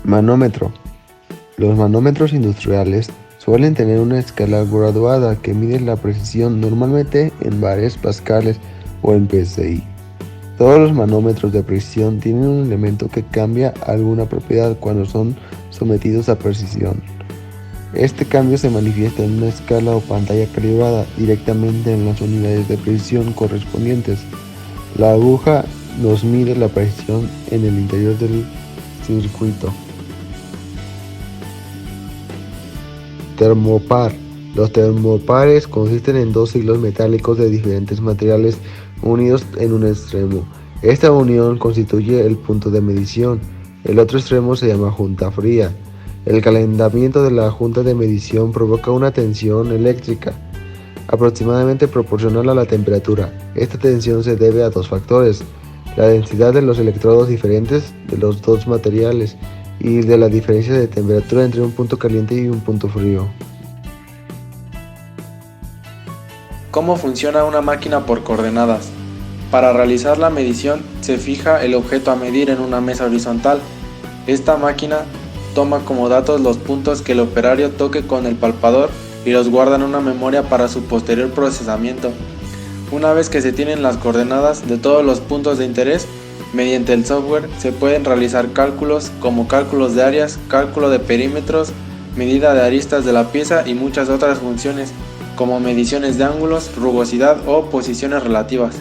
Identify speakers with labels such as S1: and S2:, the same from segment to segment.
S1: Manómetro. Los manómetros industriales suelen tener una escala graduada que mide la precisión normalmente en bares pascales o en PSI. Todos los manómetros de precisión tienen un elemento que cambia alguna propiedad cuando son sometidos a precisión. Este cambio se manifiesta en una escala o pantalla calibrada directamente en las unidades de precisión correspondientes. La aguja nos mide la precisión en el interior del circuito. Termopar. Los termopares consisten en dos hilos metálicos de diferentes materiales unidos en un extremo. Esta unión constituye el punto de medición. El otro extremo se llama junta fría. El calentamiento de la junta de medición provoca una tensión eléctrica aproximadamente proporcional a la temperatura. Esta tensión se debe a dos factores: la densidad de los electrodos diferentes de los dos materiales y de la diferencia de temperatura entre un punto caliente y un punto frío.
S2: ¿Cómo funciona una máquina por coordenadas? Para realizar la medición se fija el objeto a medir en una mesa horizontal. Esta máquina toma como datos los puntos que el operario toque con el palpador y los guarda en una memoria para su posterior procesamiento. Una vez que se tienen las coordenadas de todos los puntos de interés, mediante el software se pueden realizar cálculos como cálculos de áreas, cálculo de perímetros, medida de aristas de la pieza y muchas otras funciones, como mediciones de ángulos, rugosidad o posiciones relativas.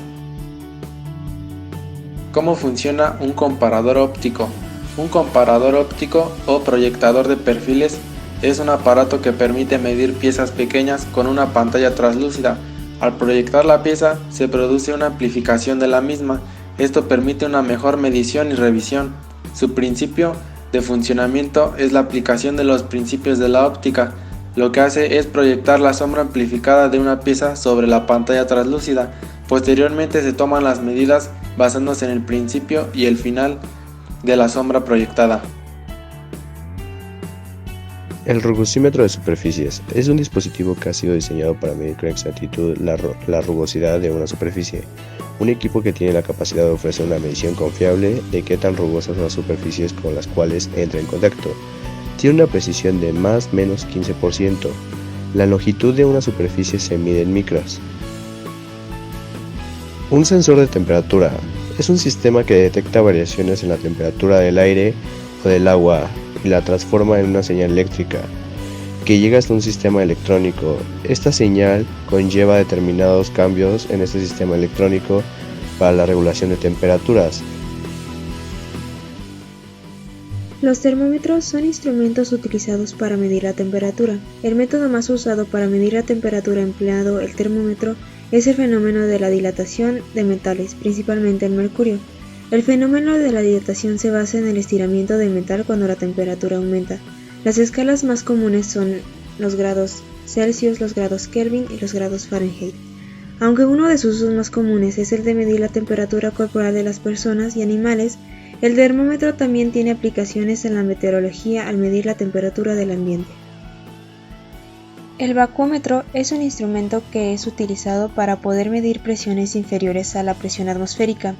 S2: ¿Cómo funciona un comparador óptico? Un comparador óptico o proyectador de perfiles es un aparato que permite medir piezas pequeñas con una pantalla translúcida. Al proyectar la pieza se produce una amplificación de la misma. Esto permite una mejor medición y revisión. Su principio de funcionamiento es la aplicación de los principios de la óptica. Lo que hace es proyectar la sombra amplificada de una pieza sobre la pantalla translúcida. Posteriormente se toman las medidas basándose en el principio y el final de la sombra proyectada.
S3: El rugosímetro de superficies es un dispositivo que ha sido diseñado para medir con exactitud la rugosidad de una superficie. Un equipo que tiene la capacidad de ofrecer una medición confiable de qué tan rugosas son las superficies con las cuales entra en contacto. Tiene una precisión de más o menos 15%. La longitud de una superficie se mide en micras. Un sensor de temperatura es un sistema que detecta variaciones en la temperatura del aire o del agua y la transforma en una señal eléctrica que llega hasta un sistema electrónico. Esta señal conlleva determinados cambios en este sistema electrónico para la regulación de temperaturas.
S4: Los termómetros son instrumentos utilizados para medir la temperatura. El método más usado para medir la temperatura empleado el termómetro es el fenómeno de la dilatación de metales, principalmente el mercurio. El fenómeno de la dilatación se basa en el estiramiento del metal cuando la temperatura aumenta. Las escalas más comunes son los grados Celsius, los grados Kelvin y los grados Fahrenheit. Aunque uno de sus usos más comunes es el de medir la temperatura corporal de las personas y animales, el termómetro también tiene aplicaciones en la meteorología al medir la temperatura del ambiente. El vacuómetro es un instrumento que es utilizado para poder medir presiones inferiores a la presión atmosférica.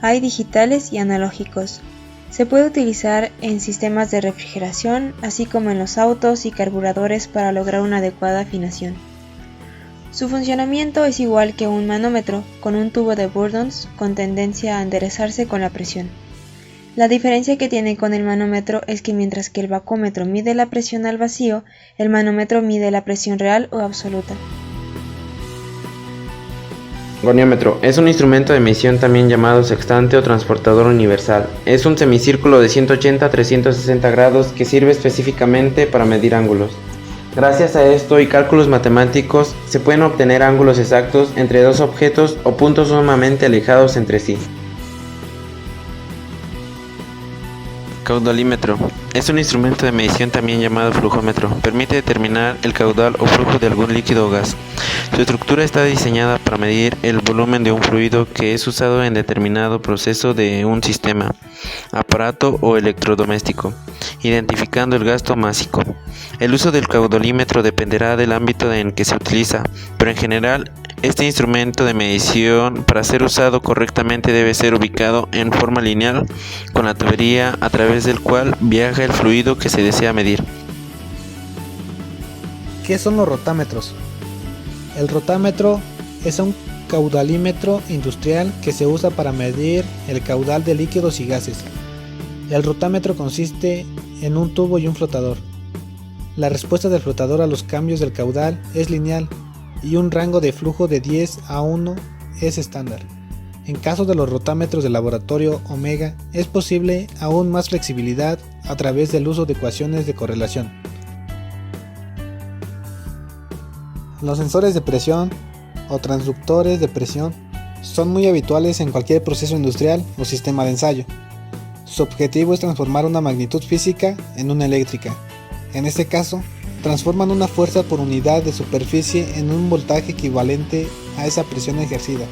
S4: Hay digitales y analógicos. Se puede utilizar en sistemas de refrigeración, así como en los autos y carburadores para lograr una adecuada afinación. Su funcionamiento es igual que un manómetro, con un tubo de Bourdon con tendencia a enderezarse con la presión. La diferencia que tiene con el manómetro es que mientras que el vacuómetro mide la presión al vacío, el manómetro mide la presión real o absoluta.
S5: Goniómetro es un instrumento de medición también llamado sextante o transportador universal. Es un semicírculo de 180 a 360 grados que sirve específicamente para medir ángulos. Gracias a esto y cálculos matemáticos se pueden obtener ángulos exactos entre dos objetos o puntos sumamente alejados entre sí. Caudalímetro es un instrumento de medición también llamado flujómetro. Permite determinar el caudal o flujo de algún líquido o gas. Su estructura está diseñada para medir el volumen de un fluido que es usado en determinado proceso de un sistema, aparato o electrodoméstico, identificando el gasto másico. El uso del caudalímetro dependerá del ámbito en que se utiliza, pero en general Este instrumento de medición, para ser usado correctamente, debe ser ubicado en forma lineal con la tubería a través del cual viaja el fluido que se desea medir.
S6: ¿Qué son los rotámetros? El rotámetro es un caudalímetro industrial que se usa para medir el caudal de líquidos y gases. El rotámetro consiste en un tubo y un flotador. La respuesta del flotador a los cambios del caudal es lineal y un rango de flujo de 10 a 1 es estándar. En caso de los rotámetros de laboratorio Omega, es posible aún más flexibilidad a través del uso de ecuaciones de correlación. Los sensores de presión o transductores de presión son muy habituales en cualquier proceso industrial o sistema de ensayo. Su objetivo es transformar una magnitud física en una eléctrica. En este caso, transforman una fuerza por unidad de superficie en un voltaje equivalente a esa presión ejercida.